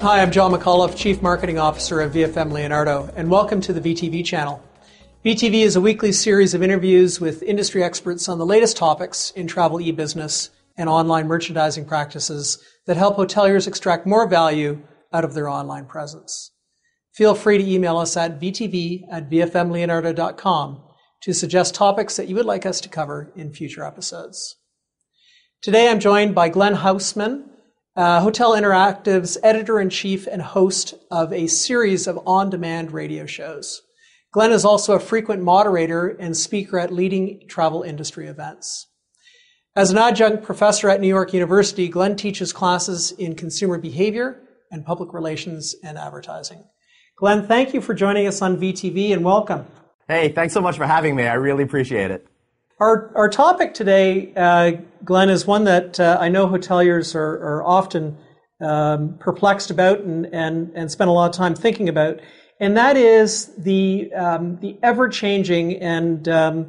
Hi, I'm John McAuliffe, Chief Marketing Officer at VFM Leonardo, and welcome to the VTV channel. VTV is a weekly series of interviews with industry experts on the latest topics in travel e-business and online merchandising practices that help hoteliers extract more value out of their online presence. Feel free to email us at vtv@vfmleonardo.com to suggest topics that you would like us to cover in future episodes. Today I'm joined by Glenn Haussman, Hotel Interactive's editor-in-chief and host of a series of on-demand radio shows. Glenn is also a frequent moderator and speaker at leading travel industry events. As an adjunct professor at New York University, Glenn teaches classes in consumer behavior and public relations and advertising. Glenn, thank you for joining us on VTV and welcome. Hey, thanks so much for having me. I really appreciate it. Our topic today, Glenn, is one that I know hoteliers are often perplexed about and spend a lot of time thinking about, and that is the ever-changing and the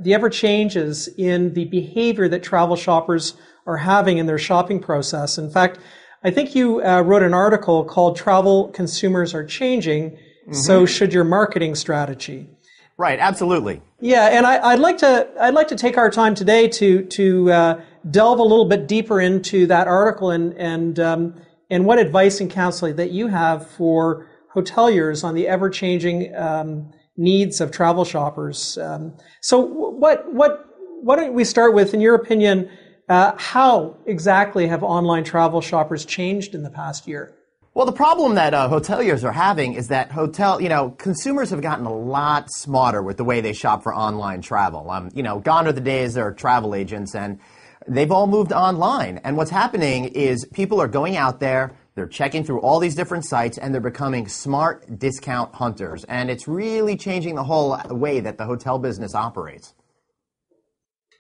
ever-changes in the behavior that travel shoppers are having in their shopping process. In fact, I think you wrote an article called "Travel Consumers Are Changing, So Should Your Marketing Strategy." Right, absolutely. Yeah, and I'd like to take our time today to delve a little bit deeper into that article and what advice and counsel that you have for hoteliers on the ever changing needs of travel shoppers. So why don't we start with, in your opinion, how exactly have online travel shoppers changed in the past year? Well, the problem that hoteliers are having is that consumers have gotten a lot smarter with the way they shop for online travel. Gone are the days of travel agents, and they've all moved online. And what's happening is people are going out there, they're checking through all these different sites, and they're becoming smart discount hunters. And it's really changing the whole way that the hotel business operates.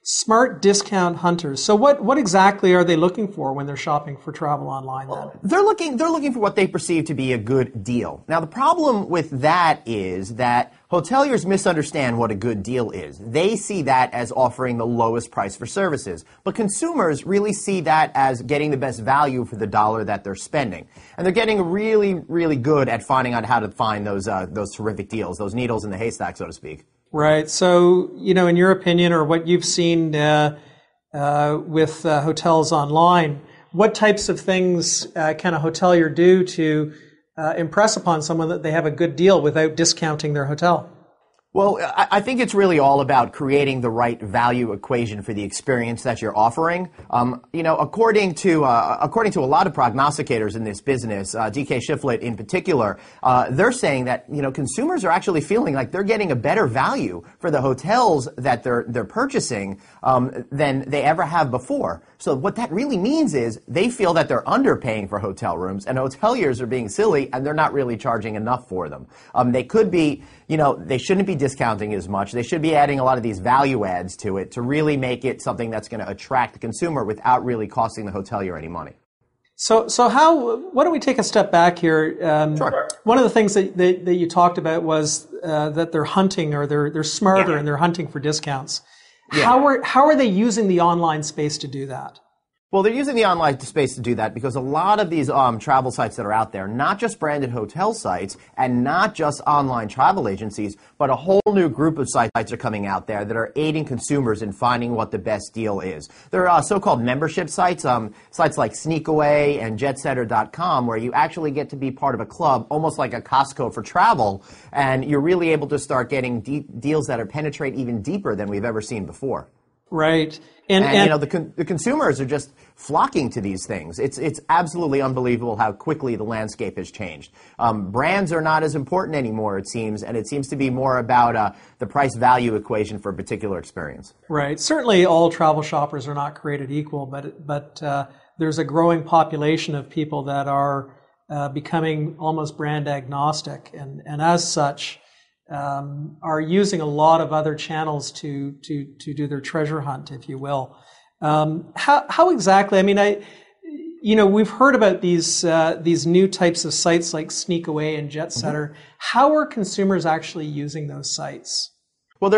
Smart discount hunters. So what exactly are they looking for when they're shopping for travel online then? They're looking for what they perceive to be a good deal. Now, the problem with that is that hoteliers misunderstand what a good deal is. They see that as offering the lowest price for services. But consumers really see that as getting the best value for the dollar that they're spending. And they're getting really, really good at finding out how to find those terrific deals, those needles in the haystack, so to speak. Right. So, in your opinion, or what you've seen with hotels online, what types of things can a hotelier do to impress upon someone that they have a good deal without discounting their hotel? Well, I think it's really all about creating the right value equation for the experience that you're offering. According to a lot of prognosticators in this business, DK Shiflett in particular, they're saying that consumers are actually feeling like they're getting a better value for the hotels that they're purchasing than they ever have before. So what that really means is they feel that they're underpaying for hotel rooms, and hoteliers are being silly, and they're not really charging enough for them. They could be, they shouldn't be discounting as much. They should be adding a lot of these value adds to it to really make it something that's going to attract the consumer without really costing the hotelier any money. So why don't we take a step back here? Sure. One of the things that you talked about was that they're hunting, or they're smarter, and they're hunting for discounts. Yeah. How are they using the online space to do that? Well, they're using the online space to do that because a lot of these travel sites that are out there, not just branded hotel sites and not just online travel agencies, but a whole new group of sites are coming out there that are aiding consumers in finding what the best deal is. There are so-called membership sites, sites like Sneakaway and JetSetter.com, where you actually get to be part of a club, almost like a Costco for travel, and you're really able to start getting deals that penetrate even deeper than we've ever seen before. Right. And the consumers are just flocking to these things. It's absolutely unbelievable how quickly the landscape has changed. Brands are not as important anymore, it seems, and it seems to be more about the price-value equation for a particular experience. Right. Certainly all travel shoppers are not created equal, but there's a growing population of people that are becoming almost brand agnostic, and as such, are using a lot of other channels to do their treasure hunt, if you will. How exactly? I mean, we've heard about these new types of sites like Sneakaway and JetSetter. How are consumers actually using those sites? Well,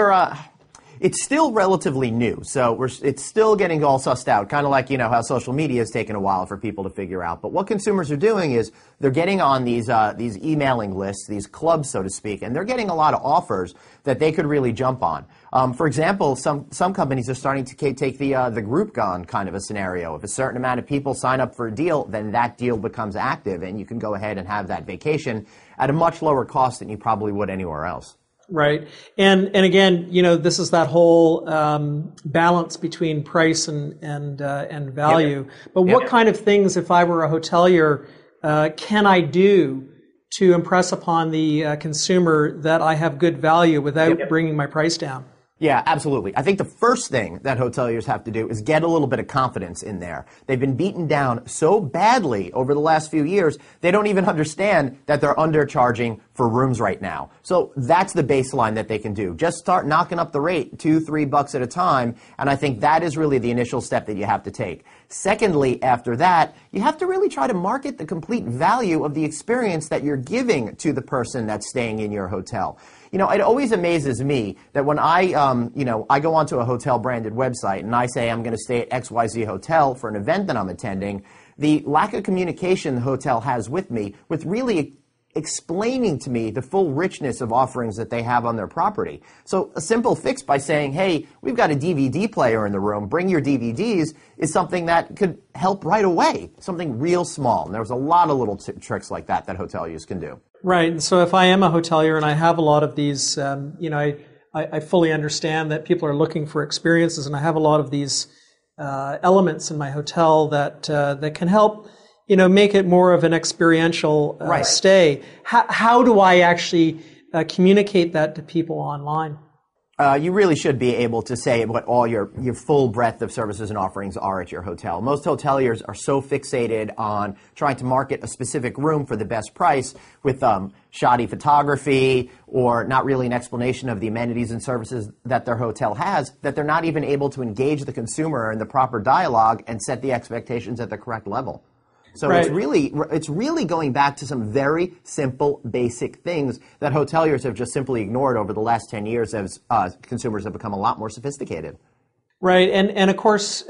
It's still relatively new, so it's still getting all sussed out, kind of like, how social media has taken a while for people to figure out. But what consumers are doing is they're getting on these emailing lists, these clubs, so to speak, and they're getting a lot of offers that they could really jump on. For example, some companies are starting to take the group gone kind of a scenario. If a certain amount of people sign up for a deal, then that deal becomes active, and you can go ahead and have that vacation at a much lower cost than you probably would anywhere else. Right. And again, this is that whole balance between price and value. Yep. But what kind of things, if I were a hotelier, can I do to impress upon the consumer that I have good value without bringing my price down? Yeah, absolutely. I think the first thing that hoteliers have to do is get a little bit of confidence in there. They've been beaten down so badly over the last few years, they don't even understand that they're undercharging for rooms right now. So that's the baseline that they can do. Just start knocking up the rate $2-3 at a time, and I think that is really the initial step that you have to take. Secondly, after that, you have to really try to market the complete value of the experience that you're giving to the person that's staying in your hotel. It always amazes me that when I go onto a hotel branded website and I say I'm going to stay at XYZ Hotel for an event that I'm attending, the lack of communication the hotel has with me, with really explaining to me the full richness of offerings that they have on their property. So a simple fix by saying, hey, we've got a DVD player in the room, bring your DVDs, is something that could help right away, something real small. And there's a lot of little tricks like that hoteliers can do. Right. And so if I am a hotelier and I have a lot of these, I fully understand that people are looking for experiences, and I have a lot of these elements in my hotel that can help make it more of an experiential stay. How do I actually communicate that to people online? You really should be able to say what all your full breadth of services and offerings are at your hotel. Most hoteliers are so fixated on trying to market a specific room for the best price with shoddy photography or not really an explanation of the amenities and services that their hotel has, that they're not even able to engage the consumer in the proper dialogue and set the expectations at the correct level. So right. It's really going back to some very simple, basic things that hoteliers have just simply ignored over the last 10 years as consumers have become a lot more sophisticated. Right, and of course,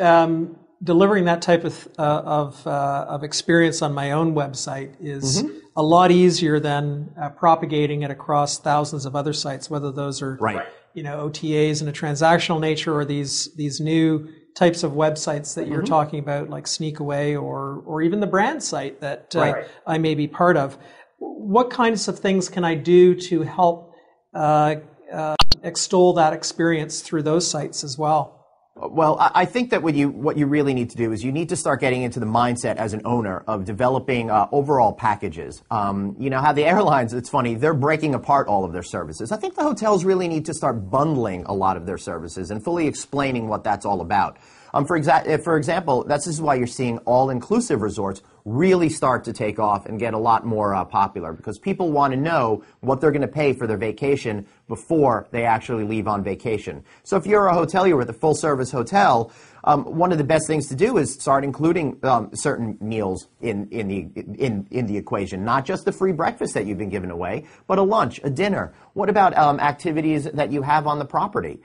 delivering that type of experience on my own website is a lot easier than propagating it across thousands of other sites, whether those are OTAs in a transactional nature or these new types of websites that you're talking about, like Sneakaway or even the brand site that I may be part of. What kinds of things can I do to help extol that experience through those sites as well? Well, I think that what you really need to do is you need to start getting into the mindset as an owner of developing overall packages. You know how the airlines, it's funny, they're breaking apart all of their services. I think the hotels really need to start bundling a lot of their services and fully explaining what that's all about. For example, this is why you're seeing all-inclusive resorts really start to take off and get a lot more popular, because people want to know what they're going to pay for their vacation before they actually leave on vacation. So if you're a hotelier with a full-service hotel, one of the best things to do is start including certain meals in the equation, not just the free breakfast that you've been giving away, but a lunch, a dinner. What about activities that you have on the property?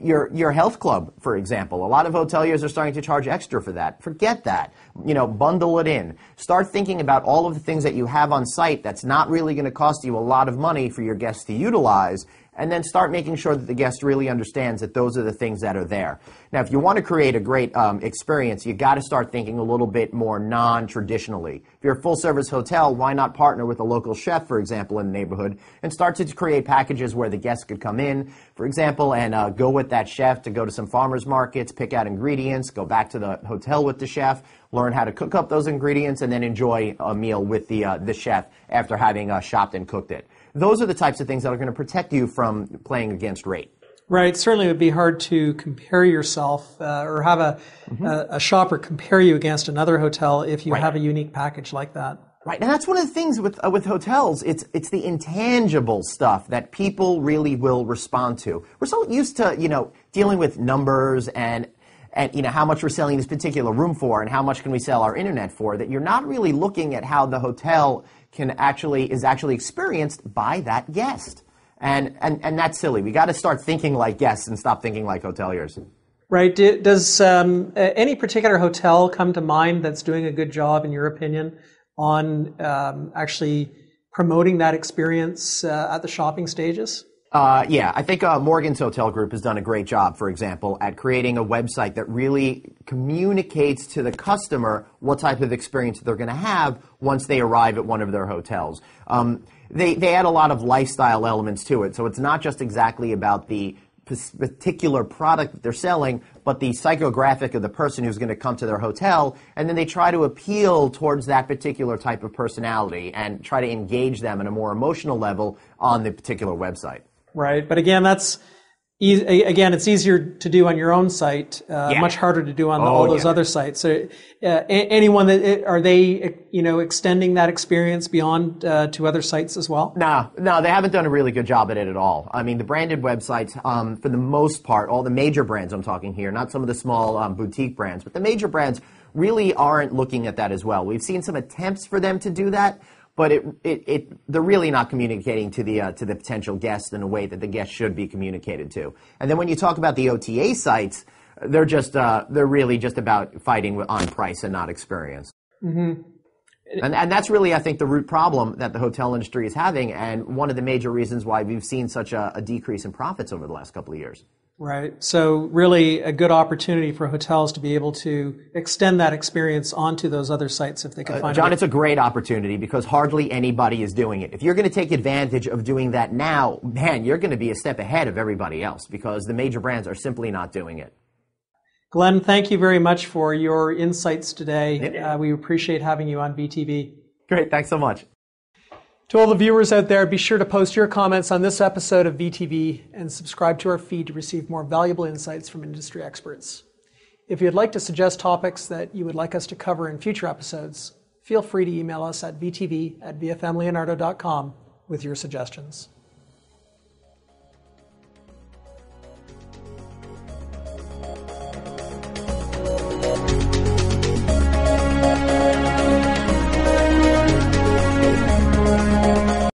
Your health club, for example. A lot of hoteliers are starting to charge extra for that. Forget that. Bundle it in. Start thinking about all of the things that you have on site that's not really going to cost you a lot of money for your guests to utilize, and then start making sure that the guest really understands that those are the things that are there. Now, if you want to create a great experience, you got to start thinking a little bit more non-traditionally. If you're a full-service hotel, why not partner with a local chef, for example, in the neighborhood, and start to create packages where the guests could come in, for example, and go with that chef to go to some farmers markets, pick out ingredients, go back to the hotel with the chef, learn how to cook up those ingredients, and then enjoy a meal with the chef after having shopped and cooked it. Those are the types of things that are going to protect you from playing against rate. Right. Certainly it would be hard to compare yourself or have a shopper compare you against another hotel if you have a unique package like that. Right. And that's one of the things with hotels. It's the intangible stuff that people really will respond to. We're so used to, dealing with numbers and how much we're selling this particular room for and how much can we sell our internet for, that you're not really looking at how the hotel is actually experienced by that guest. And that's silly. We got to start thinking like guests and stop thinking like hoteliers. Right. Does any particular hotel come to mind that's doing a good job, in your opinion, on actually promoting that experience at the shopping stages? Yeah, I think Morgan's Hotel Group has done a great job, for example, at creating a website that really communicates to the customer what type of experience they're going to have once they arrive at one of their hotels. They add a lot of lifestyle elements to it, so it's not just exactly about the particular product that they're selling, but the psychographic of the person who's going to come to their hotel, and then they try to appeal towards that particular type of personality and try to engage them at a more emotional level on the particular website. Right, but again, it's easier to do on your own site, much harder to do on all those other sites. So, anyone that are they, extending that experience beyond to other sites as well? No, they haven't done a really good job at it at all. I mean, the branded websites, for the most part, all the major brands I'm talking here, not some of the small boutique brands, but the major brands really aren't looking at that as well. We've seen some attempts for them to do that, but they're really not communicating to the potential guest in a way that the guest should be communicated to. And then when you talk about the OTA sites, they're really just about fighting on price and not experience. Mm-hmm. And that's really, I think, the root problem that the hotel industry is having, and one of the major reasons why we've seen such a decrease in profits over the last couple of years. Right. So really a good opportunity for hotels to be able to extend that experience onto those other sites if they can find it. John, it's a great opportunity because hardly anybody is doing it. If you're going to take advantage of doing that now, man, you're going to be a step ahead of everybody else because the major brands are simply not doing it. Glenn, thank you very much for your insights today. We appreciate having you on VTV. Great. Thanks so much. To all the viewers out there, be sure to post your comments on this episode of VTV and subscribe to our feed to receive more valuable insights from industry experts. If you'd like to suggest topics that you would like us to cover in future episodes, feel free to email us at vtv@vfmleonardo.com with your suggestions.